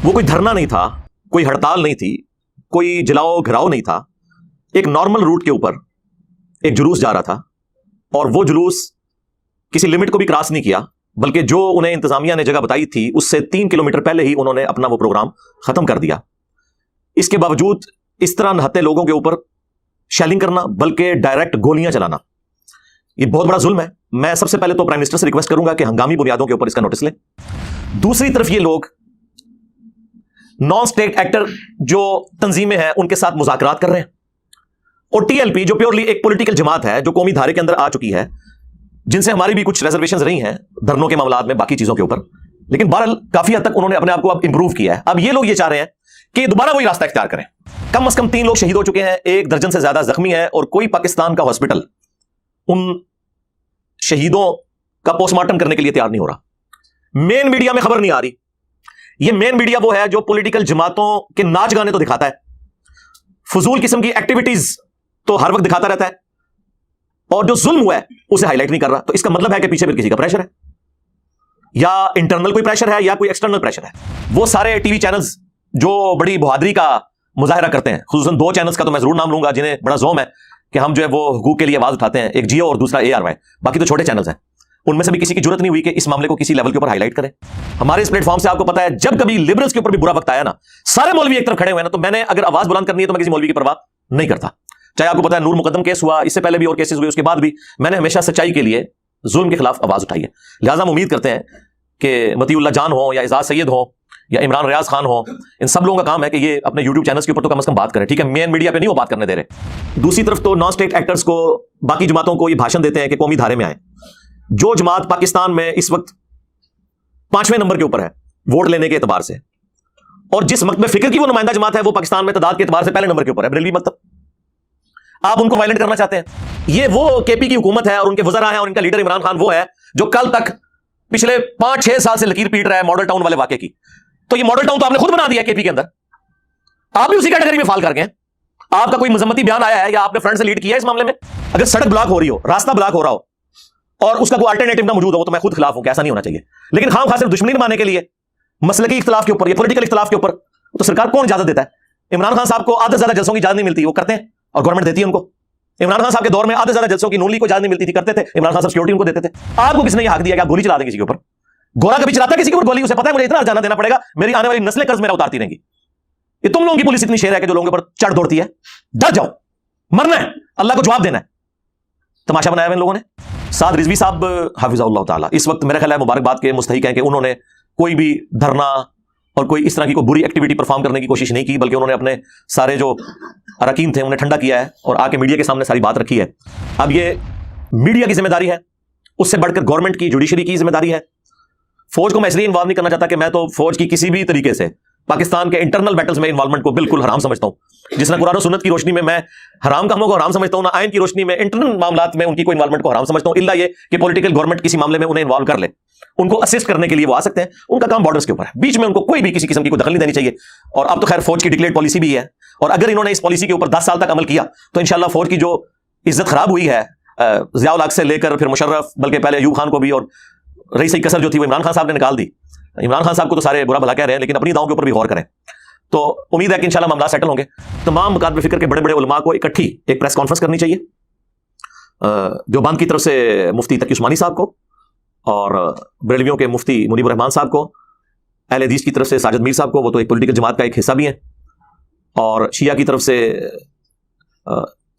وہ کوئی دھرنا نہیں تھا, کوئی ہڑتال نہیں تھی, کوئی جلاؤ گھراؤ نہیں تھا. ایک نارمل روٹ کے اوپر ایک جلوس جا رہا تھا, اور وہ جلوس کسی لمٹ کو بھی کراس نہیں کیا, بلکہ جو انہیں انتظامیہ نے جگہ بتائی تھی اس سے 3 کلومیٹر پہلے ہی انہوں نے اپنا وہ پروگرام ختم کر دیا. اس کے باوجود اس طرح نہتے لوگوں کے اوپر شیلنگ کرنا, بلکہ ڈائریکٹ گولیاں چلانا, یہ بہت بڑا ظلم ہے. میں سب سے پہلے تو پرائم منسٹر سے ریکویسٹ کروں گا کہ ہنگامی بنیادوں کے اوپر اس کا نوٹس لیں. دوسری طرف یہ لوگ نان اسٹیٹ ایکٹر جو تنظیمیں ہیں ان کے ساتھ مذاکرات کر رہے ہیں, اور ٹی ایل پی جو پیورلی ایک پولیٹیکل جماعت ہے جو قومی دھارے کے اندر آ چکی ہے, جن سے ہماری بھی کچھ ریزرویشنز رہی ہیں دھرنوں کے معاملات میں, باقی چیزوں کے اوپر, لیکن بہرحال کافی حد تک انہوں نے اپنے آپ کو اب امپروو کیا ہے. اب یہ لوگ یہ چاہ رہے ہیں کہ دوبارہ وہی راستہ اختیار کریں. کم از کم 3 لوگ شہید ہو چکے ہیں, 1 درجن سے زیادہ زخمی ہیں, اور کوئی پاکستان کا ہاسپٹل ان شہیدوں کا پوسٹ مارٹم کرنے کے لیے تیار نہیں ہو رہا. مین میڈیا میں خبر نہیں آ رہی. یہ مین میڈیا وہ ہے جو پولیٹیکل جماعتوں کے ناچ گانے تو دکھاتا ہے, فضول قسم کی ایکٹیویٹیز تو ہر وقت دکھاتا رہتا ہے, اور جو ظلم ہوا ہے اسے ہائی لائٹ نہیں کر رہا. تو اس کا مطلب ہے کہ پیچھے پھر کسی کا پریشر ہے, یا انٹرنل کوئی پریشر ہے یا کوئی ایکسٹرنل پریشر ہے. وہ سارے ٹی وی چینلز جو بڑی بہادری کا مظاہرہ کرتے ہیں, خصوصاً 2 چینلز کا تو میں ضرور نام لوں گا جنہیں بڑا زوم ہے کہ ہم جو ہے وہ حقوق کے لیے آواز اٹھاتے ہیں, ایک جیو اور دوسرا ARY, باقی تو چھوٹے چینلز ہیں. ان میں سے بھی کسی کی جرت نہیں ہوئی کہ اس معاملے کو کسی لیول کے اوپر ہائی لائٹ کرے. ہمارے اس پلیٹ فارم سے آپ کو پتا ہے جب کبھی لبرلز کے اوپر بھی برا وقت آیا نا, سارے مولوی ایک طرف کھڑے ہوئے نا, تو میں نے اگر آواز بلند کرنی ہے تو میں کسی مولوی کی پرواہ نہیں کرتا. چاہے آپ کو پتا ہے نور مقدم کیس ہوا, اس سے پہلے بھی اور کیسز ہوئے, اس کے بعد بھی میں نے ہمیشہ سچائی کے لیے, ظلم کے خلاف آواز اٹھائی ہے. لہٰذا ہم امید کرتے ہیں کہ مطیع اللہ جان ہو یا اعزاز سید ہو یا عمران ریاض خان ہو, ان سب لوگوں کا کام ہے کہ یہ اپنے یوٹیوب چینلز کے اوپر تو کم از کم بات کریں, ٹھیک ہے, مین میڈیا پہ نہیں وہ بات کرنے دے رہے. دوسری طرف تو نان اسٹیٹ ایکٹرز کو, باقی جماعتوں کو یہ بھاشن دیتے ہیں کہ قومی دھارے میں آئیں. جو جماعت پاکستان میں اس وقت 5ویں نمبر کے اوپر ہے ووٹ لینے کے اعتبار سے, اور جس مکتب فکر کی وہ نمائندہ جماعت ہے, وہ پاکستان میں تعداد کے اعتبار سے پہلے نمبر کے اوپر ہے, بریلوی مکتب. آپ ان کو وائلنٹ کرنا چاہتے ہیں. یہ وہ KP کی حکومت ہے اور ان کے وزراء ہیں, اور ان کا لیڈر عمران خان وہ ہے جو کل تک پچھلے 5-6 سال سے لکیر پیٹ رہا ہے ماڈل ٹاؤن والے واقعے کی. تو یہ ماڈل ٹاؤن تو آپ نے خود بنا دیا KP کے اندر, آپ بھی اسی کیٹیگری میں فال کر گئے. آپ کا کوئی مذمتی بیان آیا ہے یا آپ نے فرنٹ سے لیڈ کیا ہے اس معاملے میں؟ اگر سڑک بلاک ہو رہی ہو, راستہ بلاک ہو رہا ہو, اور اس کا کوئی الٹرنیٹو نہ موجود ہو, تو میں خود خلاف ہوں کہ ایسا نہیں ہونا چاہیے. لیکن خام خاص صرف دشمنی نمانے کے لیے, مسلکی اختلاف کے اوپر یا پولیٹیکل اختلاف کے اوپر, تو سرکار کون اجازت دیتا ہے؟ عمران خان صاحب کو آدھے زیادہ جلسوں کی اجازت نہیں ملتی, وہ کرتے ہیں اور گورنمنٹ دیتی ہے ان کو. عمران خان صاحب کے دور میں آدھے زیادہ جلسوں کی نون لیگ کو اجازت نہیں ملتی تھی, کرتے تھے, عمران خان صاحب سیکورٹی ان کو دیتے تھے. آپ کو کس نے یہ حق دیا کہ آپ گولی چلا دیں کسی کے اوپر؟ گورا کبھی چلاتا ہے کسی کے اوپر گولی؟ اسے پتا ہے مجھے اتنا جانا دینا پڑے گا, میری آنے والی نسلیں قرض میرا اتارتی رہیں گی. یہ تم لوگوں کی پولیس اتنی شیر ہے کہ جو لوگوں کے اوپر چڑھ دوڑتی ہے. ڈر جاؤ, مرنا ہے, اللہ کو جواب دینا ہے. تماشا بنایا ہوا ان لوگوں نے. سعد رضوی صاحب حافظہ اللہ تعالیٰ اس وقت میرا خیال ہے مبارکباد کے مستحق ہیں کہ انہوں نے کوئی بھی دھرنا اور کوئی اس طرح کی کوئی بری ایکٹیویٹی پرفارم کرنے کی کوشش نہیں کی, بلکہ انہوں نے اپنے سارے جو اراکین تھے انہیں ٹھنڈا کیا ہے اور آ کے میڈیا کے سامنے ساری بات رکھی ہے. اب یہ میڈیا کی ذمہ داری ہے, اس سے بڑھ کر گورنمنٹ کی, جوڈیشری کی ذمہ داری ہے. فوج کو میں اس لیے انوالو نہیں کرنا چاہتا کہ میں تو فوج کی کسی بھی طریقے سے پاکستان کے انٹرنل بیٹلز میں انوالومنٹ کو بالکل حرام سمجھتا ہوں. جس طرح قرآن و سنت کی روشنی میں حرام کاموں کو حرام سمجھتا ہوں, نہ آئین کی روشنی میں انٹرنل معاملات میں ان کی کوئی انوالومنٹ کو حرام سمجھتا ہوں, الا یہ کہ پولیٹیکل گورنمنٹ کسی معاملے میں انہیں انوالو کر لے. ان کو اسسٹ کرنے کے لیے وہ آ سکتے ہیں, ان کا کام بارڈرز کے اوپر ہے, بیچ میں ان کو کوئی بھی کسی قسم کی کوئی دخل نہیں دینی چاہیے. اور اب تو خیر فوج کی ڈکلیئرڈ پالیسی بھی ہے, اور اگر انہوں نے اس پالیسی کے اوپر 10 سال تک عمل کیا تو انشاءاللہ فوج کی جو عزت خراب ہوئی ہے ضیاء الحق سے لے کر پھر مشرف, بلکہ پہلے ایوب خان کو بھی, اور رئیس کسر جو تھی وہ عمران خان صاحب نے نکال دی. عمران خان صاحب کو تو سارے برا بھلا کہہ رہے ہیں, لیکن اپنی داؤں کے اوپر بھی غور کریں. تو امید ہے کہ انشاءاللہ معاملات سیٹل ہوں گے. تمام مکاتب فکر کے بڑے بڑے علماء کو اکٹھی ایک پریس کانفرنس کرنی چاہیے, دیوبند کی طرف سے مفتی تقی عثمانی صاحب کو, اور بریلویوں کے مفتی منیب الرحمان صاحب کو, اہل حدیث کی طرف سے ساجد میر صاحب کو, وہ تو ایک پولیٹیکل جماعت کا ایک حصہ بھی ہیں, اور شیعہ کی طرف سے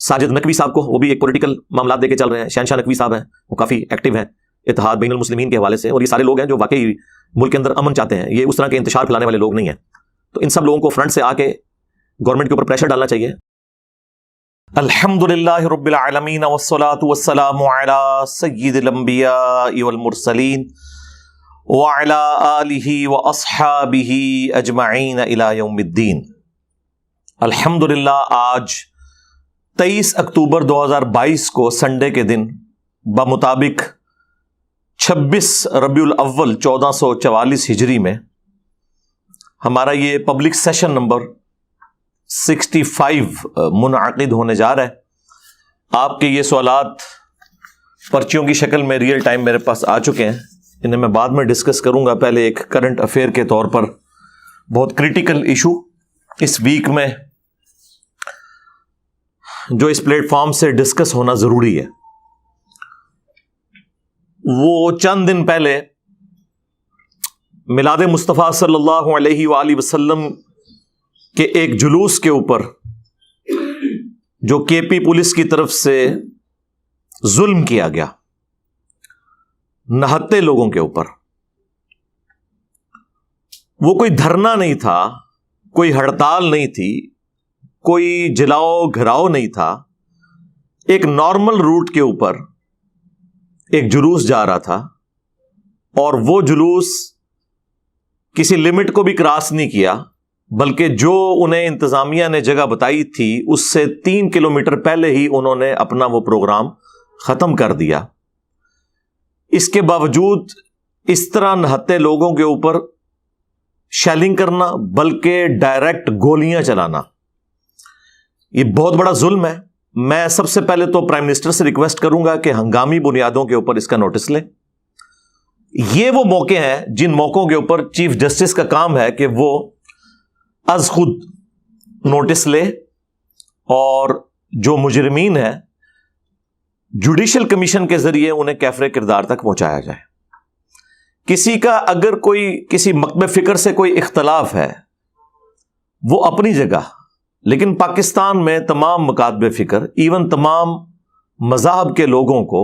ساجد نقوی صاحب کو, وہ بھی ایک پولیٹیکل معاملات دے کے چل رہے ہیں. شہنشاہ نقوی صاحب ہیں, وہ کافی ایکٹیو ہیں اتحاد بین المسلمین کے حوالے سے, اور یہ سارے لوگ ہیں جو واقعی ملک کے اندر امن چاہتے ہیں, یہ اس طرح کے انتشار پھیلانے والے لوگ نہیں ہیں. تو ان سب لوگوں کو فرنٹ سے آ کے گورنمنٹ کے اوپر پریشر ڈالنا چاہیے. الحمدللہ رب العالمین والصلاة والسلام علی سید الانبیاء والمرسلین وعلی آلہ واصحابہ اجمعین الی یوم الدین. الحمدللہ آج 23 اکتوبر 2022 کو سنڈے کے دن بمطابق 26 ربیع الاول 1444 ہجری میں ہمارا یہ پبلک سیشن نمبر 65 منعقد ہونے جا رہا ہے. آپ کے یہ سوالات پرچیوں کی شکل میں ریئل ٹائم میرے پاس آ چکے ہیں, انہیں میں بعد میں ڈسکس کروں گا. پہلے ایک کرنٹ افیئر کے طور پر بہت کریٹیکل ایشو اس ویک میں جو اس پلیٹ فارم سے ڈسکس ہونا ضروری ہے، وہ چند دن پہلے میلاد مصطفیٰ صلی اللہ علیہ وآلہ وسلم کے ایک جلوس کے اوپر جو کے پی پولیس کی طرف سے ظلم کیا گیا نہتے لوگوں کے اوپر، وہ کوئی دھرنا نہیں تھا، کوئی ہڑتال نہیں تھی، کوئی جلاؤ گھراؤ نہیں تھا، ایک نارمل روٹ کے اوپر ایک جلوس جا رہا تھا، اور وہ جلوس کسی لمٹ کو بھی کراس نہیں کیا، بلکہ جو انہیں انتظامیہ نے جگہ بتائی تھی اس سے 3 کلومیٹر پہلے ہی انہوں نے اپنا وہ پروگرام ختم کر دیا۔ اس کے باوجود اس طرح نہتے لوگوں کے اوپر شیلنگ کرنا، بلکہ ڈائریکٹ گولیاں چلانا، یہ بہت بڑا ظلم ہے۔ میں سب سے پہلے تو پرائم منسٹر سے ریکویسٹ کروں گا کہ ہنگامی بنیادوں کے اوپر اس کا نوٹس لیں۔ یہ وہ موقع ہیں جن موقعوں کے اوپر چیف جسٹس کا کام ہے کہ وہ از خود نوٹس لے اور جو مجرمین ہیں جوڈیشل کمیشن کے ذریعے انہیں کیفر کردار تک پہنچایا جائے۔ کسی کا اگر کوئی کسی مکتب فکر سے کوئی اختلاف ہے وہ اپنی جگہ، لیکن پاکستان میں تمام مکاتب فکر، ایون تمام مذاہب کے لوگوں کو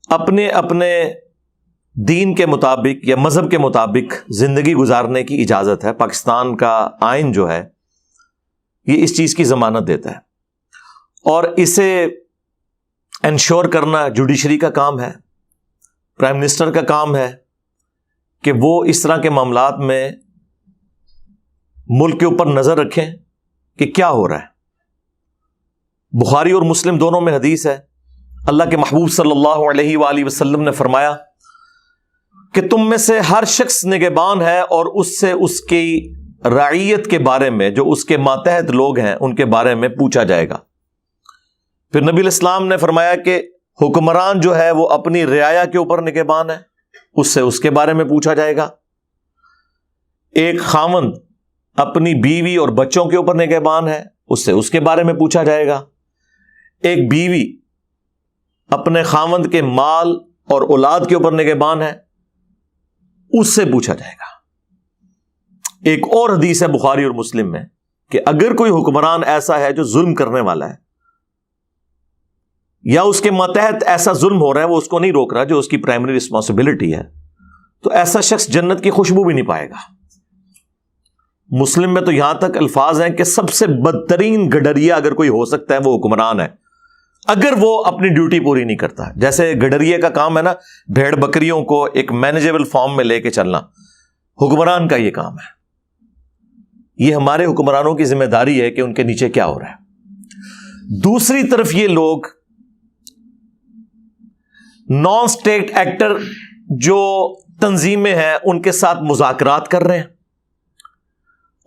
اپنے اپنے دین کے مطابق یا مذہب کے مطابق زندگی گزارنے کی اجازت ہے۔ پاکستان کا آئین جو ہے یہ اس چیز کی ضمانت دیتا ہے، اور اسے انشور کرنا جوڈیشری کا کام ہے، پرائم منسٹر کا کام ہے کہ وہ اس طرح کے معاملات میں ملک کے اوپر نظر رکھیں کہ کیا ہو رہا ہے۔ بخاری اور مسلم دونوں میں حدیث ہے، اللہ کے محبوب صلی اللہ علیہ وآلہ وسلم نے فرمایا کہ تم میں سے ہر شخص نگہبان ہے اور اس سے اس کی رعیت کے بارے میں، جو اس کے ماتحت لوگ ہیں ان کے بارے میں پوچھا جائے گا۔ پھر نبی الاسلام نے فرمایا کہ حکمران جو ہے وہ اپنی رعایا کے اوپر نگہبان ہے، اس سے اس کے بارے میں پوچھا جائے گا۔ ایک خاوند اپنی بیوی اور بچوں کے اوپر نگہبان ہے، اس سے اس کے بارے میں پوچھا جائے گا۔ ایک بیوی اپنے خاوند کے مال اور اولاد کے اوپر نگہبان ہے، اس سے پوچھا جائے گا۔ ایک اور حدیث ہے بخاری اور مسلم میں کہ اگر کوئی حکمران ایسا ہے جو ظلم کرنے والا ہے یا اس کے ماتحت ایسا ظلم ہو رہا ہے وہ اس کو نہیں روک رہا، جو اس کی پرائمری رسپانسبلٹی ہے، تو ایسا شخص جنت کی خوشبو بھی نہیں پائے گا۔ مسلم میں تو یہاں تک الفاظ ہیں کہ سب سے بدترین گڈریا اگر کوئی ہو سکتا ہے وہ حکمران ہے، اگر وہ اپنی ڈیوٹی پوری نہیں کرتا۔ جیسے گڈریے کا کام ہے نا بھیڑ بکریوں کو ایک مینیجیبل فارم میں لے کے چلنا، حکمران کا یہ کام ہے۔ یہ ہمارے حکمرانوں کی ذمہ داری ہے کہ ان کے نیچے کیا ہو رہا ہے۔ دوسری طرف یہ لوگ نان اسٹیٹ ایکٹر جو تنظیمیں ہیں ان کے ساتھ مذاکرات کر رہے ہیں،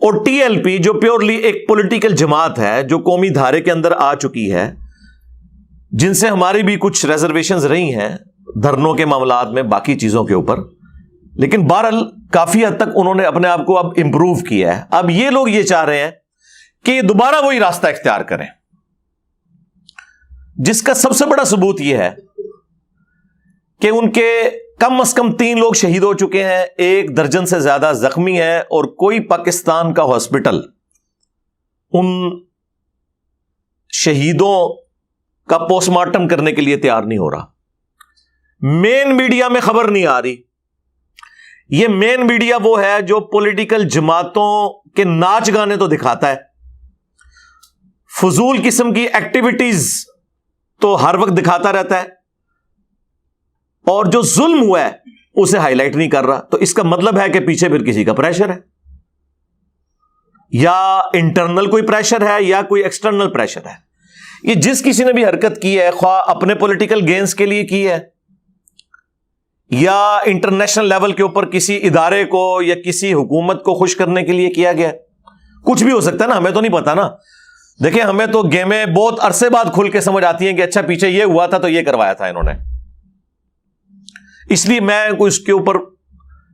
اور ٹی ایل پی جو پیورلی ایک پولیٹیکل جماعت ہے جو قومی دھارے کے اندر آ چکی ہے، جن سے ہماری بھی کچھ ریزرویشنز رہی ہیں دھرنوں کے معاملات میں، باقی چیزوں کے اوپر، لیکن بہرحال کافی حد تک انہوں نے اپنے آپ کو اب امپروو کیا ہے۔ اب یہ لوگ یہ چاہ رہے ہیں کہ دوبارہ وہی راستہ اختیار کریں، جس کا سب سے بڑا ثبوت یہ ہے کہ ان کے کم از کم 3 لوگ شہید ہو چکے ہیں، 1 درجن سے زیادہ زخمی ہے، اور کوئی پاکستان کا ہاسپٹل ان شہیدوں کا پوسٹ مارٹم کرنے کے لیے تیار نہیں ہو رہا۔ مین میڈیا میں خبر نہیں آ رہی۔ یہ مین میڈیا وہ ہے جو پولیٹیکل جماعتوں کے ناچ گانے تو دکھاتا ہے، فضول قسم کی ایکٹیویٹیز تو ہر وقت دکھاتا رہتا ہے، اور جو ظلم ہوا ہے اسے ہائی لائٹ نہیں کر رہا۔ تو اس کا مطلب ہے کہ پیچھے پھر کسی کا پریشر ہے، یا انٹرنل کوئی پریشر ہے یا کوئی ایکسٹرنل پریشر ہے۔ یہ جس کسی نے بھی حرکت کی ہے، خواہ اپنے پولیٹیکل گینز کے لیے کی ہے یا انٹرنیشنل لیول کے اوپر کسی ادارے کو یا کسی حکومت کو خوش کرنے کے لیے کیا گیا، کچھ بھی ہو سکتا ہے نا، ہمیں تو نہیں پتا نا۔ دیکھیں ہمیں تو گیمیں بہت عرصے بعد کھل کے سمجھ آتی ہیں کہ اچھا پیچھے یہ ہوا تھا تو یہ کروایا تھا انہوں نے۔ اس لیے میں کوئی اس کے اوپر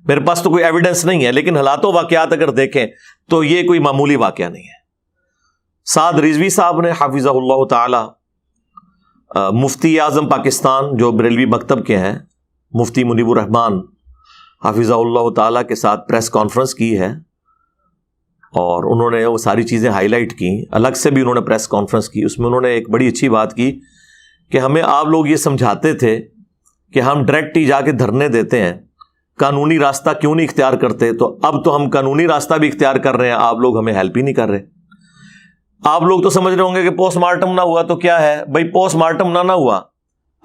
میرے پاس تو کوئی ایویڈنس نہیں ہے، لیکن حالات و واقعات اگر دیکھیں تو یہ کوئی معمولی واقعہ نہیں ہے۔ سعد رضوی صاحب نے حافظہ اللہ تعالی، مفتی اعظم پاکستان جو بریلوی مکتب کے ہیں، مفتی منیب الرحمان حافظہ اللہ تعالی کے ساتھ پریس کانفرنس کی ہے، اور انہوں نے وہ ساری چیزیں ہائی لائٹ کی۔ الگ سے بھی انہوں نے پریس کانفرنس کی، اس میں انہوں نے ایک بڑی اچھی بات کی کہ ہمیں آپ لوگ یہ سمجھاتے تھے کہ ہم ڈائریکٹ ہی جا کے دھرنے دیتے ہیں، قانونی راستہ کیوں نہیں اختیار کرتے؟ تو اب تو ہم قانونی راستہ بھی اختیار کر رہے ہیں، آپ لوگ ہمیں ہیلپ ہی نہیں کر رہے۔ آپ لوگ تو سمجھ رہے ہوں گے کہ پوسٹ مارٹم نہ ہوا تو کیا ہے بھائی، پوسٹ مارٹم نہ ہوا،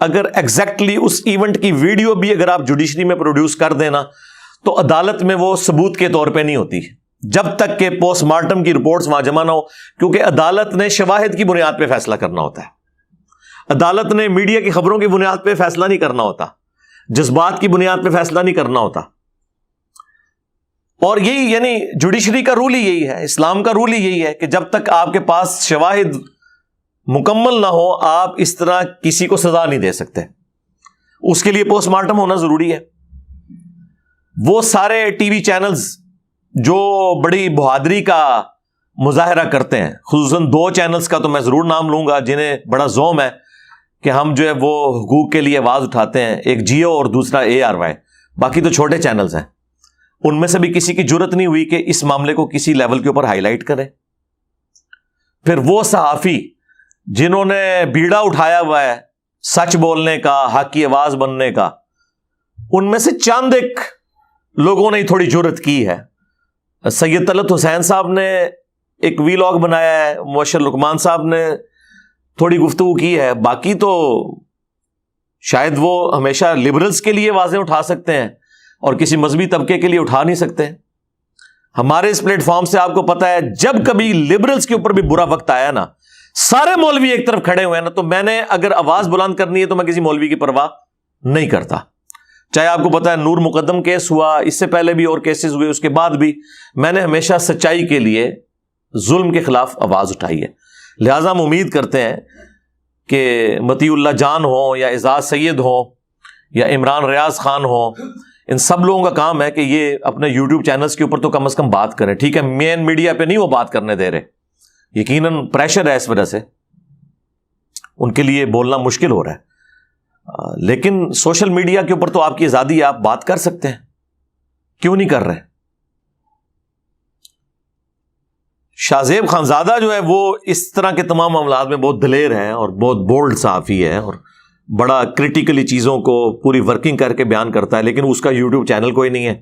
اگر ایگزیکٹلی اس ایونٹ کی ویڈیو بھی اگر آپ جوڈیشری میں پروڈیوس کر دینا تو عدالت میں وہ ثبوت کے طور پہ نہیں ہوتی جب تک کہ پوسٹ مارٹم کی رپورٹس وہاں جمع نہ ہو، کیونکہ عدالت نے شواہد کی بنیاد پہ فیصلہ کرنا ہوتا ہے۔ عدالت نے میڈیا کی خبروں کی بنیاد پہ فیصلہ نہیں کرنا ہوتا، جذبات کی بنیاد پہ فیصلہ نہیں کرنا ہوتا۔ اور یہی یعنی جوڈیشری کا رول ہی یہی ہے، اسلام کا رول ہی یہی ہے کہ جب تک آپ کے پاس شواہد مکمل نہ ہو آپ اس طرح کسی کو سزا نہیں دے سکتے، اس کے لیے پوسٹ مارٹم ہونا ضروری ہے۔ وہ سارے ٹی وی چینلز جو بڑی بہادری کا مظاہرہ کرتے ہیں، خصوصاً 2 چینلز کا تو میں ضرور نام لوں گا جنہیں بڑا زوم ہے کہ ہم جو ہے وہ حقوق کے لیے آواز اٹھاتے ہیں، ایک جیو اور دوسرا ARY، باقی تو چھوٹے چینلز ہیں، ان میں سے بھی کسی کی جرت نہیں ہوئی کہ اس معاملے کو کسی لیول کے اوپر ہائی لائٹ کرے۔ پھر وہ صحافی جنہوں نے بیڑا اٹھایا ہوا ہے سچ بولنے کا، حق کی آواز بننے کا، ان میں سے چند ایک لوگوں نے تھوڑی جرت کی ہے۔ سید طلعت حسین صاحب نے ایک ویلاگ بنایا ہے، مبشر لقمان صاحب نے تھوڑی گفتگو کی ہے، باقی تو شاید وہ ہمیشہ لبرلز کے لیے آوازیں اٹھا سکتے ہیں اور کسی مذہبی طبقے کے لیے اٹھا نہیں سکتے۔ ہمارے اس پلیٹ فارم سے آپ کو پتا ہے جب کبھی لبرلز کے اوپر بھی برا وقت آیا نا، سارے مولوی ایک طرف کھڑے ہوئے ہیں نا، تو میں نے اگر آواز بلند کرنی ہے تو میں کسی مولوی کی پرواہ نہیں کرتا۔ چاہے آپ کو پتا ہے نور مقدم کیس ہوا، اس سے پہلے بھی اور کیسز ہوئے، اس کے بعد بھی میں نے ہمیشہ سچائی کے لیے، ظلم کے خلاف آواز اٹھائی ہے۔ لہٰذا ہم امید کرتے ہیں کہ مطیع اللہ جان ہوں یا اعزاز سید ہوں یا عمران ریاض خان ہوں، ان سب لوگوں کا کام ہے کہ یہ اپنے یوٹیوب چینلز کے اوپر تو کم از کم بات کریں۔ ٹھیک ہے، مین میڈیا پہ نہیں وہ بات کرنے دے رہے، یقیناً پریشر ہے، اس وجہ سے ان کے لیے بولنا مشکل ہو رہا ہے، لیکن سوشل میڈیا کے اوپر تو آپ کی آزادی ہے، آپ بات کر سکتے ہیں، کیوں نہیں کر رہے؟ شاہ زیب خانزادہ جو ہے وہ اس طرح کے تمام معاملات میں بہت دلیر ہے اور بہت بولڈ صحافی ہے اور بڑا کرٹیکلی چیزوں کو پوری ورکنگ کر کے بیان کرتا ہے، لیکن اس کا یوٹیوب چینل کوئی نہیں ہے،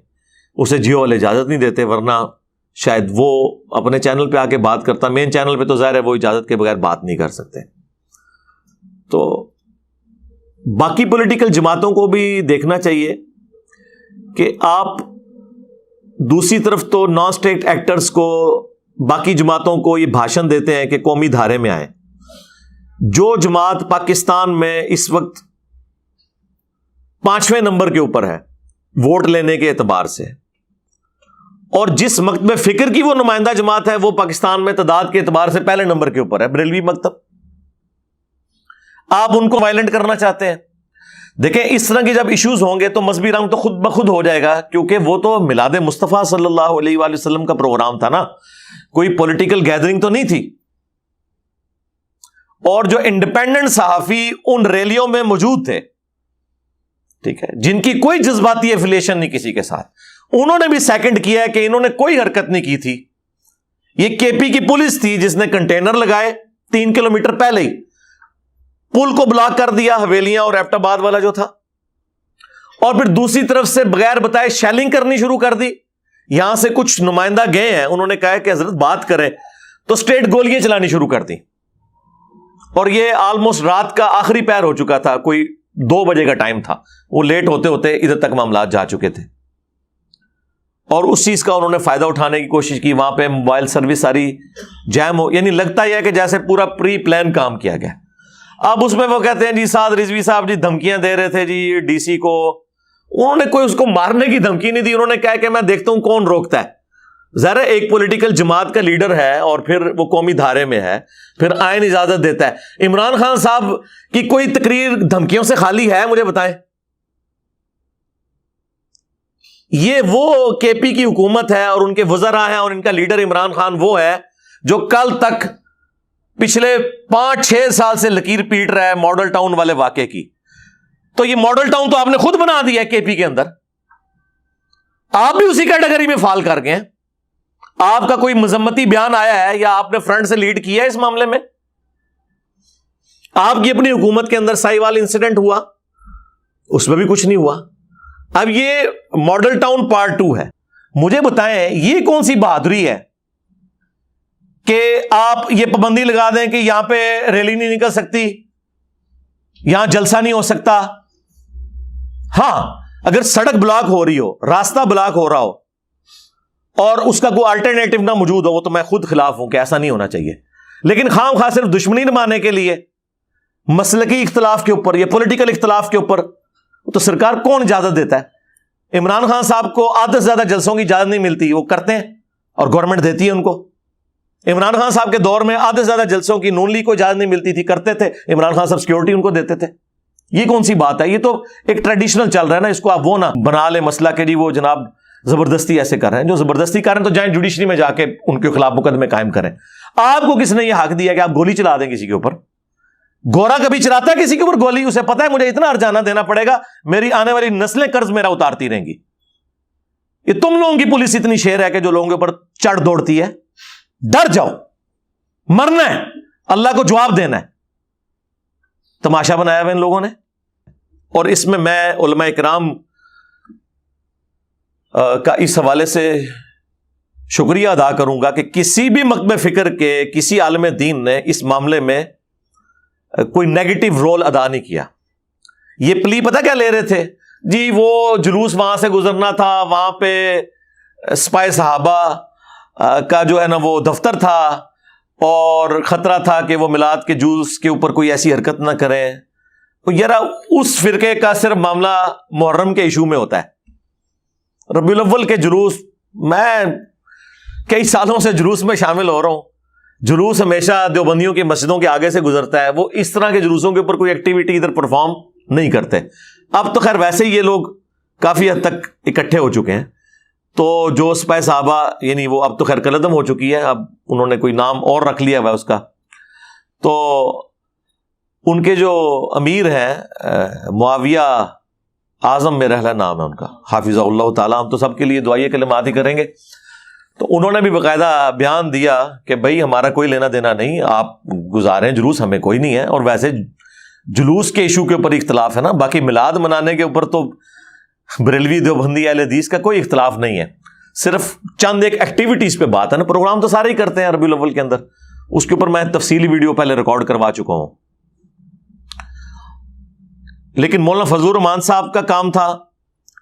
اسے جیو والے اجازت نہیں دیتے، ورنہ شاید وہ اپنے چینل پہ آ کے بات کرتا۔ مین چینل پہ تو ظاہر ہے وہ اجازت کے بغیر بات نہیں کر سکتے۔ تو باقی پولیٹیکل جماعتوں کو بھی دیکھنا چاہیے کہ آپ دوسری طرف تو نان اسٹیٹ ایکٹرز کو، باقی جماعتوں کو یہ بھاشن دیتے ہیں کہ قومی دھارے میں آئیں۔ جو جماعت پاکستان میں اس وقت 5ویں نمبر کے اوپر ہے ووٹ لینے کے اعتبار سے، اور جس مکتب فکر کی وہ نمائندہ جماعت ہے، وہ پاکستان میں تعداد کے اعتبار سے پہلے نمبر کے اوپر ہے، بریلوی مکتب۔ آپ ان کو وائلنٹ کرنا چاہتے ہیں؟ دیکھیں اس طرح کے جب ایشوز ہوں گے تو مذہبی رنگ تو خود بخود ہو جائے گا، کیونکہ وہ تو میلاد مصطفیٰ صلی اللہ علیہ وآلہ وسلم کا پروگرام تھا نا، کوئی پولیٹیکل گیدرنگ تو نہیں تھی۔ اور جو انڈیپینڈنٹ صحافی ان ریلیوں میں موجود تھے، ٹھیک ہے، جن کی کوئی جذباتی ایفیلیشن نہیں کسی کے ساتھ، انہوں نے بھی سیکنڈ کیا ہے کہ انہوں نے کوئی حرکت نہیں کی تھی۔ یہ کے پی کی پولیس تھی جس نے کنٹینر لگائے 3 کلومیٹر پہلے ہی، پل کو بلاک کر دیا، حویلیاں اور ایبٹ آباد والا جو تھا، اور پھر دوسری طرف سے بغیر بتائے شیلنگ کرنی شروع کر دی۔ یہاں سے کچھ نمائندہ گئے ہیں، انہوں نے کہا کہ حضرت بات کریں، تو اسٹریٹ گولیاں چلانی شروع کر دی، اور یہ آلموسٹ رات کا آخری پہر ہو چکا تھا، کوئی 2 بجے کا ٹائم تھا، وہ لیٹ ہوتے ہوتے ادھر تک معاملات جا چکے تھے، اور اس چیز کا انہوں نے فائدہ اٹھانے کی کوشش کی۔ وہاں پہ موبائل سروس ساری جیم ہو، یعنی لگتا یہ ہے کہ جیسے پورا پری پلان کام کیا گیا۔ اب اس میں وہ کہتے ہیں جی سعد رضوی صاحب جی دھمکیاں دے رہے تھے جی ڈی سی کو، انہوں نے کوئی اس کو مارنے کی دھمکی نہیں دی، انہوں نے کہا کہ میں دیکھتا ہوں کون روکتا ہے۔ ظاہر ہے ایک پولیٹیکل جماعت کا لیڈر ہے اور پھر وہ قومی دھارے میں ہے، پھر آئین اجازت دیتا ہے۔ عمران خان صاحب کی کوئی تقریر دھمکیوں سے خالی ہے؟ مجھے بتائیں۔ یہ وہ کے پی کی حکومت ہے اور ان کے وزراء ہیں اور ان کا لیڈر عمران خان وہ ہے جو کل تک پچھلے 5-6 سال سے لکیر پیٹ رہا ہے ماڈل ٹاؤن والے واقعے کی. تو یہ ماڈل ٹاؤن تو آپ نے خود بنا دیا ہے کے پی کے اندر, آپ بھی اسی کیٹیگری میں فال کر گئے ہیں. آپ کا کوئی مذمتی بیان آیا ہے یا آپ نے فرنٹ سے لیڈ کیا ہے اس معاملے میں؟ آپ کی اپنی حکومت کے اندر سائیوال انسیڈنٹ ہوا, اس میں بھی کچھ نہیں ہوا. اب یہ ماڈل ٹاؤن پارٹ 2 ہے. مجھے بتائیں یہ کون سی بہادری ہے کہ آپ یہ پابندی لگا دیں کہ یہاں پہ ریلی نہیں نکل سکتی, یہاں جلسہ نہیں ہو سکتا. ہاں اگر سڑک بلاک ہو رہی ہو, راستہ بلاک ہو رہا ہو اور اس کا کوئی الٹرنیٹو نہ موجود ہو, وہ تو میں خود خلاف ہوں کہ ایسا نہیں ہونا چاہیے. لیکن خام خواہ صرف دشمنی نمانے کے لیے مسلکی اختلاف کے اوپر یا پولیٹیکل اختلاف کے اوپر تو سرکار کون اجازت دیتا ہے؟ عمران خان صاحب کو آدھ سے زیادہ جلسوں کی اجازت نہیں ملتی, وہ کرتے ہیں اور گورنمنٹ دیتی ہے ان کو. عمران خان صاحب کے دور میں آدھ سے زیادہ جلسوں کی نون لیگ کو اجازت نہیں ملتی تھی, کرتے تھے. عمران خان صاحب سیکورٹی ان کو دیتے تھے. یہ کون سی بات ہے؟ یہ تو ایک ٹریڈیشنل چل رہا ہے نا, اس کو آپ وہ نہ بنا لیں مسئلہ کہ جی وہ جناب زبردستی ایسے کر رہے ہیں. جو زبردستی کر رہے ہیں تو جائیں جوڈیشری میں جا کے ان کے خلاف مقدمے قائم کریں. آپ کو کس نے یہ حق دیا کہ آپ گولی چلا دیں کسی کے اوپر؟ گورا کبھی چلاتا ہے کسی کے اوپر گولی؟ اسے پتا ہے مجھے اتنا ارجانہ دینا پڑے گا, میری آنے والی نسلیں قرض میرا اتارتی رہیں گی. یہ تم لوگوں کی پولیس اتنی شیر ہے کہ جو لوگوں کے اوپر چڑھ دوڑتی ہے. ڈر جاؤ, مرنا ہے, اللہ کو جواب دینا ہے. تماشا بنایا ہوا ان لوگوں نے. اور اس میں علماء کرام کا اس حوالے سے شکریہ ادا کروں گا کہ کسی بھی مکتب فکر کے کسی عالم دین نے اس معاملے میں کوئی نیگیٹو رول ادا نہیں کیا. یہ پلی پتہ کیا لے رہے تھے جی؟ وہ جلوس وہاں سے گزرنا تھا, وہاں پہ سپاہی صحابہ کا جو ہے نا وہ دفتر تھا اور خطرہ تھا کہ وہ میلاد کے جلوس کے اوپر کوئی ایسی حرکت نہ کریں. یار اس فرقے کا صرف معاملہ محرم کے ایشو میں ہوتا ہے. ربیع الاول کے جلوس, میں کئی سالوں سے جلوس میں شامل ہو رہا ہوں, جلوس ہمیشہ دیوبندیوں کی مسجدوں کے آگے سے گزرتا ہے. وہ اس طرح کے جلوسوں کے اوپر کوئی ایکٹیویٹی ادھر پرفارم نہیں کرتے. اب تو خیر ویسے ہی یہ لوگ کافی حد تک اکٹھے ہو چکے ہیں. تو جو سپاہی صحابہ یعنی وہ اب تو خیر کلعدم ہو چکی ہے, اب انہوں نے کوئی نام اور رکھ لیا ہوا ہے اس کا. تو ان کے جو امیر ہیں معاویہ اعظم میرا خیال نام ہے ان کا, حافظہ اللہ تعالیٰ, ہم تو سب کے لیے دعائیہ کلمات ہی کریں گے. تو انہوں نے بھی باقاعدہ بیان دیا کہ بھائی ہمارا کوئی لینا دینا نہیں, آپ گزاریں جلوس, ہمیں کوئی نہیں ہے. اور ویسے جلوس کے ایشو کے اوپر اختلاف ہے نا, باقی میلاد منانے کے اوپر تو بریلوی دیوبندی اہل حدیث کا کوئی اختلاف نہیں ہے. صرف چند ایک ایکٹیویٹیز پہ بات ہے نا. پروگرام تو سارے ہی کرتے ہیں ربیع الاول کے اندر, اس کے اوپر میں تفصیلی ویڈیو پہلے ریکارڈ کروا چکا ہوں. لیکن مولانا فضل الرحمان صاحب کا کام تھا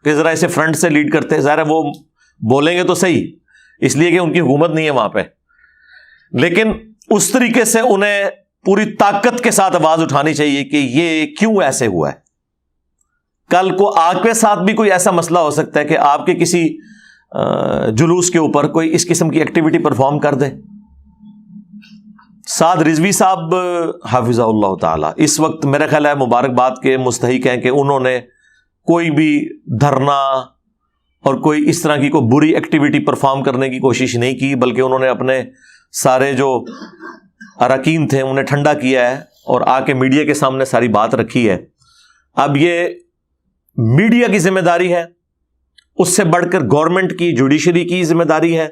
کہ ذرا اسے فرنٹ سے لیڈ کرتے. ظاہر ہے وہ بولیں گے تو صحیح, اس لیے کہ ان کی حکومت نہیں ہے وہاں پہ, لیکن اس طریقے سے انہیں پوری طاقت کے ساتھ آواز اٹھانی چاہیے کہ یہ کیوں ایسے ہوا ہے. کل کو آپ کے ساتھ بھی کوئی ایسا مسئلہ ہو سکتا ہے کہ آپ کے کسی جلوس کے اوپر کوئی اس قسم کی ایکٹیویٹی پرفارم کر دے. سعد رضوی صاحب حافظہ اللہ تعالی اس وقت میرا خیال ہے مبارکباد کے مستحق ہیں کہ انہوں نے کوئی بھی دھرنا اور کوئی اس طرح کی کوئی بری ایکٹیویٹی پرفارم کرنے کی کوشش نہیں کی, بلکہ انہوں نے اپنے سارے جو اراکین تھے انہیں ٹھنڈا کیا ہے اور آ کے میڈیا کے سامنے ساری بات رکھی ہے. اب یہ میڈیا کی ذمہ داری ہے, اس سے بڑھ کر گورنمنٹ کی, جوڈیشری کی ذمہ داری ہے.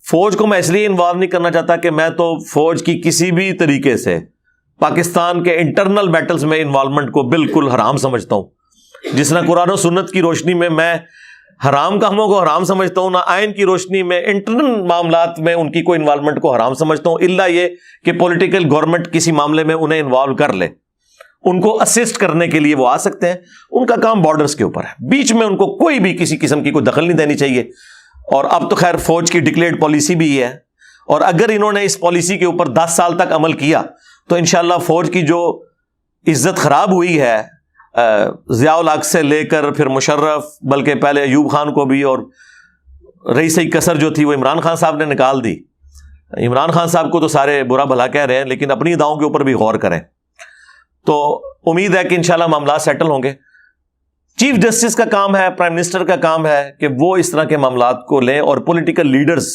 فوج کو میں اس لیے انوالو نہیں کرنا چاہتا کہ میں تو فوج کی کسی بھی طریقے سے پاکستان کے انٹرنل بیٹلز میں انوالومنٹ کو بالکل حرام سمجھتا ہوں. جس طرح قرآن و سنت کی روشنی میں حرام کاموں کو حرام سمجھتا ہوں, نہ آئین کی روشنی میں انٹرنل معاملات میں ان کی کوئی انوالومنٹ کو حرام سمجھتا ہوں, الا یہ کہ پولیٹیکل گورنمنٹ کسی معاملے میں انہیں انوالو کر لے. ان کو اسسٹ کرنے کے لیے وہ آ سکتے ہیں, ان کا کام بارڈرز کے اوپر ہے, بیچ میں ان کو کوئی بھی کسی قسم کی کوئی دخل نہیں دینی چاہیے. اور اب تو خیر فوج کی ڈکلیئرڈ پالیسی بھی ہے, اور اگر انہوں نے اس پالیسی کے اوپر 10 سال تک عمل کیا تو انشاءاللہ فوج کی جو عزت خراب ہوئی ہے ضیاء الحق سے لے کر پھر مشرف, بلکہ پہلے ایوب خان کو بھی, اور رئیس کسر جو تھی وہ عمران خان صاحب نے نکال دی. عمران خان صاحب کو تو سارے برا بھلا کہہ رہے ہیں, لیکن اپنی اداؤں کے اوپر بھی غور کریں. تو امید ہے کہ انشاءاللہ معاملات سیٹل ہوں گے. چیف جسٹس کا کام ہے، پرائم منسٹر کا کام ہے کہ وہ اس طرح کے معاملات کو لیں، اور پولیٹیکل لیڈرز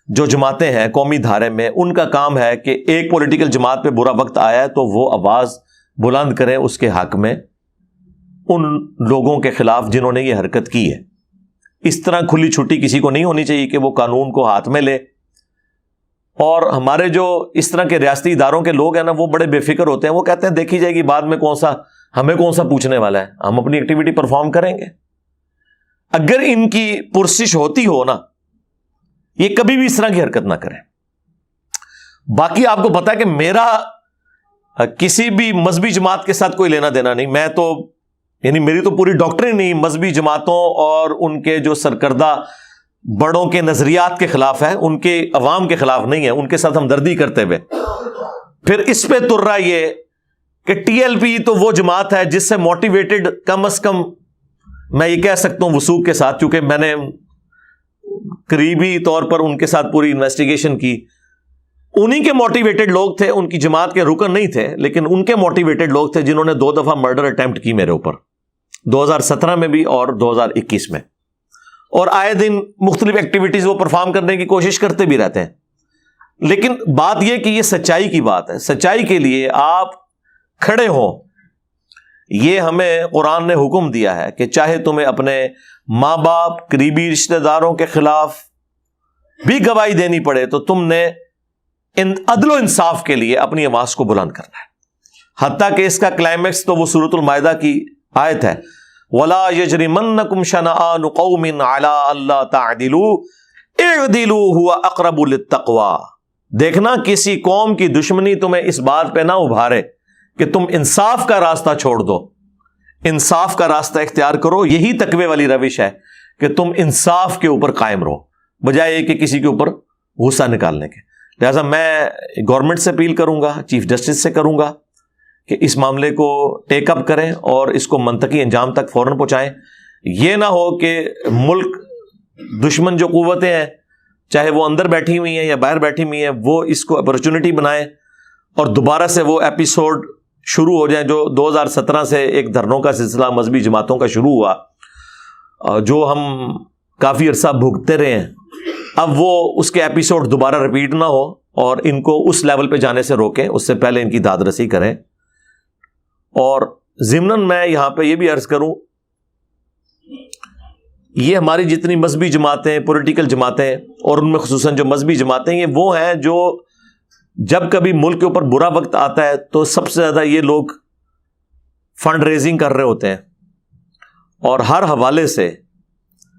جو جماعتیں ہیں قومی دھارے میں، ان کا کام ہے کہ ایک پولیٹیکل جماعت پہ برا وقت آیا ہے تو وہ آواز بلند کریں اس کے حق میں، ان لوگوں کے خلاف جنہوں نے یہ حرکت کی ہے۔ اس طرح کھلی چھٹی کسی کو نہیں ہونی چاہیے کہ وہ قانون کو ہاتھ میں لے۔ اور ہمارے جو اس طرح کے ریاستی اداروں کے لوگ ہیں نا، وہ بڑے بے فکر ہوتے ہیں، وہ کہتے ہیں دیکھی جائے گی بعد میں، ہمیں کون سا پوچھنے والا ہے، ہم اپنی ایکٹیویٹی پرفارم کریں گے۔ اگر ان کی پرسش ہوتی ہو نا، یہ کبھی بھی اس طرح کی حرکت نہ کریں۔ باقی آپ کو پتا ہے کہ میرا کسی بھی مذہبی جماعت کے ساتھ کوئی لینا دینا نہیں، میں تو یعنی میری تو پوری ڈاکٹرین نہیں مذہبی جماعتوں اور ان کے جو سرکردہ بڑوں کے نظریات کے خلاف ہے، ان کے عوام کے خلاف نہیں ہے، ان کے ساتھ ہمدردی کرتے ہوئے پھر اس پہ تر رہا یہ کہ ٹی ایل پی تو وہ جماعت ہے جس سے موٹیویٹڈ کم از کم میں یہ کہہ سکتا ہوں وثوق کے ساتھ، کیونکہ میں نے قریبی طور پر ان کے ساتھ پوری انویسٹیگیشن کی، انہی کے موٹیویٹڈ لوگ تھے، ان کی جماعت کے رکن نہیں تھے، لیکن ان کے موٹیویٹڈ لوگ تھے جنہوں نے 2 دفعہ مرڈر اٹیمپٹ کی میرے اوپر، 2017 میں بھی اور 2021 میں، اور آئے دن مختلف ایکٹیویٹیز وہ پرفارم کرنے کی کوشش کرتے بھی رہتے ہیں۔ لیکن بات یہ کہ یہ سچائی کی بات ہے، سچائی کے لیے آپ کھڑے ہوں۔ یہ ہمیں قرآن نے حکم دیا ہے کہ چاہے تمہیں اپنے ماں باپ، قریبی رشتہ داروں کے خلاف بھی گواہی دینی پڑے تو تم نے عدل و انصاف کے لیے اپنی آواز کو بلند کرنا ہے۔ حتیٰ کہ اس کا کلائمیکس تو وہ سورۃ المائدہ کی آیت ہے، وَلَا يَجْرِمَنَّكُمْ شَنَآنُ قَوْمٍ عَلَىٰ أَلَّا تَعْدِلُوا اعْدِلُوا هُوَ أَقْرَبُ لِلتَّقْوَىٰ۔ دیکھنا کسی قوم کی دشمنی تمہیں اس بات پہ نہ ابھارے کہ تم انصاف کا راستہ چھوڑ دو، انصاف کا راستہ اختیار کرو، یہی تقوی والی روش ہے کہ تم انصاف کے اوپر قائم رہو بجائے کہ کسی کے اوپر غصہ نکالنے کے۔ لہٰذا میں گورنمنٹ سے اپیل کروں گا، چیف جسٹس سے کروں گا کہ اس معاملے کو ٹیک اپ کریں اور اس کو منطقی انجام تک فوراً پہنچائیں۔ یہ نہ ہو کہ ملک دشمن جو قوتیں ہیں، چاہے وہ اندر بیٹھی ہوئی ہیں یا باہر بیٹھی ہوئی ہیں، وہ اس کو اپرچونٹی بنائیں اور دوبارہ سے وہ ایپیسوڈ شروع ہو جائیں جو 2017 سے ایک دھرنوں کا سلسلہ مذہبی جماعتوں کا شروع ہوا، جو ہم کافی عرصہ بھگتتے رہے ہیں، اب وہ اس کے ایپیسوڈ دوبارہ ریپیٹ نہ ہو اور ان کو اس لیول پہ جانے سے روکیں، اس سے پہلے ان کی داد رسی کریں۔ اور ضمناً میں یہاں پہ یہ بھی عرض کروں، یہ ہماری جتنی مذہبی جماعتیں، پولیٹیکل جماعتیں، اور ان میں خصوصاً جو مذہبی جماعتیں، یہ وہ ہیں جو جب کبھی ملک کے اوپر برا وقت آتا ہے تو سب سے زیادہ یہ لوگ فنڈ ریزنگ کر رہے ہوتے ہیں، اور ہر حوالے سے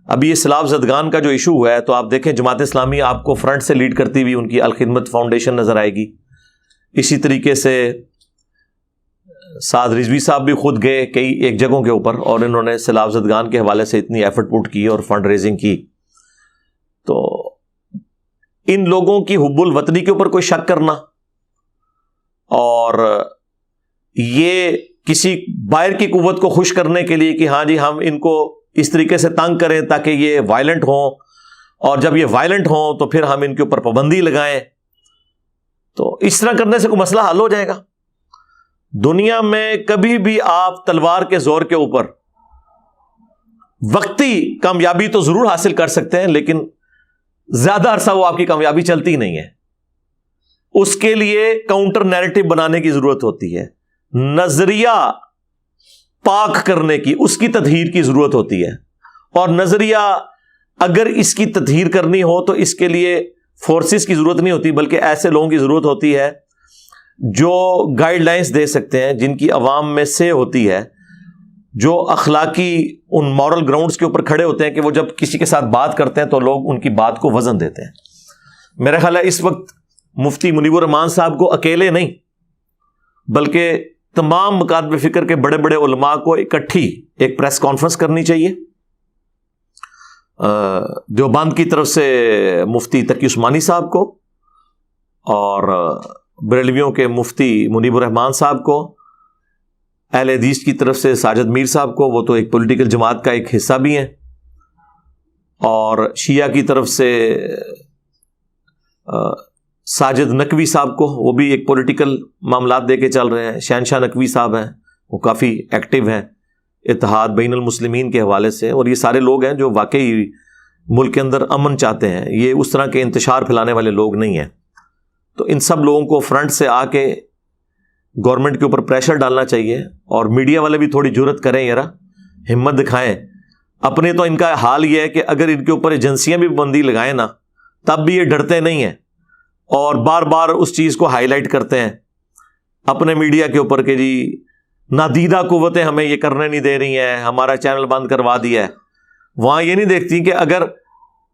ابھی یہ سیلاب زدگان کا جو ایشو ہوا ہے تو آپ دیکھیں جماعت اسلامی آپ کو فرنٹ سے لیڈ کرتی ہوئی ان کی الخدمت فاؤنڈیشن نظر آئے گی، اسی طریقے سے سعد رضوی صاحب بھی خود گئے کئی ایک جگہوں کے اوپر اور انہوں نے سیلاب زدگان کے حوالے سے اتنی ایفرٹ پٹ کی اور فنڈ ریزنگ کی۔ تو ان لوگوں کی حب الوطنی کے اوپر کوئی شک کرنا اور یہ کسی باہر کی قوت کو خوش کرنے کے لیے کہ ہاں جی ہم ان کو اس طریقے سے تنگ کریں تاکہ یہ وائلنٹ ہوں، اور جب یہ وائلنٹ ہوں تو پھر ہم ان کے اوپر پابندی لگائیں، تو اس طرح کرنے سے کوئی مسئلہ حل ہو جائے گا؟ دنیا میں کبھی بھی آپ تلوار کے زور کے اوپر وقتی کامیابی تو ضرور حاصل کر سکتے ہیں، لیکن زیادہ عرصہ وہ آپ کی کامیابی چلتی نہیں ہے۔ اس کے لیے کاؤنٹر نیریٹو بنانے کی ضرورت ہوتی ہے، نظریہ پاک کرنے کی، اس کی تطہیر کی ضرورت ہوتی ہے، اور نظریہ اگر اس کی تطہیر کرنی ہو تو اس کے لیے فورسز کی ضرورت نہیں ہوتی، بلکہ ایسے لوگوں کی ضرورت ہوتی ہے جو گائیڈ لائنز دے سکتے ہیں، جن کی عوام میں سے ہوتی ہے، جو اخلاقی ان مورل گراؤنڈز کے اوپر کھڑے ہوتے ہیں کہ وہ جب کسی کے ساتھ بات کرتے ہیں تو لوگ ان کی بات کو وزن دیتے ہیں۔ میرا خیال ہے اس وقت مفتی منیب الرحمان صاحب کو اکیلے نہیں بلکہ تمام مکاتب فکر کے بڑے بڑے علماء کو اکٹھی ایک پریس کانفرنس کرنی چاہیے۔ دیوبند کی طرف سے مفتی تقی عثمانی صاحب کو، اور بریلویوں کے مفتی منیب الرحمان صاحب کو، اہل حدیث کی طرف سے ساجد میر صاحب کو، وہ تو ایک پولیٹیکل جماعت کا ایک حصہ بھی ہیں، اور شیعہ کی طرف سے ساجد نقوی صاحب کو، وہ بھی ایک پولیٹیکل معاملات دے کے چل رہے ہیں، شہنشاہ نقوی صاحب ہیں، وہ کافی ایکٹیو ہیں اتحاد بین المسلمین کے حوالے سے، اور یہ سارے لوگ ہیں جو واقعی ملک کے اندر امن چاہتے ہیں، یہ اس طرح کے انتشار پھیلانے والے لوگ نہیں ہیں. تو ان سب لوگوں کو فرنٹ سے آ کے گورنمنٹ کے اوپر پریشر ڈالنا چاہیے، اور میڈیا والے بھی تھوڑی جرت کریں، ذرا ہمت دکھائیں. اپنے تو ان کا حال یہ ہے کہ اگر ان کے اوپر ایجنسیاں بھی پابندی لگائیں نا، تب بھی یہ ڈرتے نہیں ہیں اور بار بار اس چیز کو ہائی لائٹ کرتے ہیں اپنے میڈیا کے اوپر کہ جی نادیدہ قوتیں ہمیں یہ کرنے نہیں دے رہی ہیں، ہمارا چینل بند کروا دیا ہے. وہاں یہ نہیں دیکھتی کہ اگر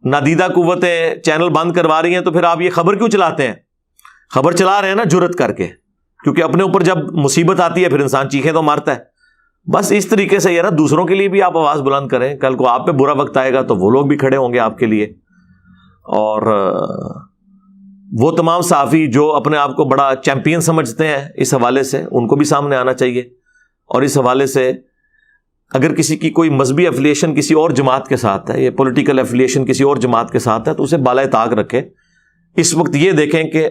نادیدہ قوتیں چینل بند کروا رہی ہیں تو پھر آپ یہ خبر کیوں چلاتے ہیں؟ خبر چلا رہے ہیں نا جرت کر کے، کیونکہ اپنے اوپر جب مصیبت آتی ہے پھر انسان چیخیں تو مارتا ہے. بس اس طریقے سے یار دوسروں کے لیے بھی آپ آواز بلند کریں، کل کو آپ پہ برا وقت آئے گا تو وہ لوگ بھی کھڑے ہوں گے آپ کے لیے. اور وہ تمام صحافی جو اپنے آپ کو بڑا چیمپئن سمجھتے ہیں اس حوالے سے، ان کو بھی سامنے آنا چاہیے. اور اس حوالے سے اگر کسی کی کوئی مذہبی ایفیلیشن کسی اور جماعت کے ساتھ ہے، یا پولیٹیکل ایفیلیشن کسی اور جماعت کے ساتھ ہے، تو اسے بالائے طاق رکھے. اس وقت یہ دیکھیں کہ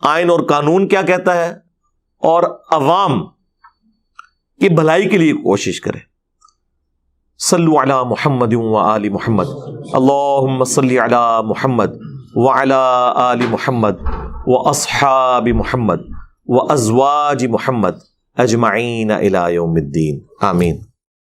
آئین اور قانون کیا کہتا ہے، اور عوام کی بھلائی کے لیے کوشش کرے. صلو علی محمد و آل محمد، اللہم صلی علی محمد وعلی آل محمد واصحاب محمد وازواج محمد اجمعین الی یوم الدین. آمین.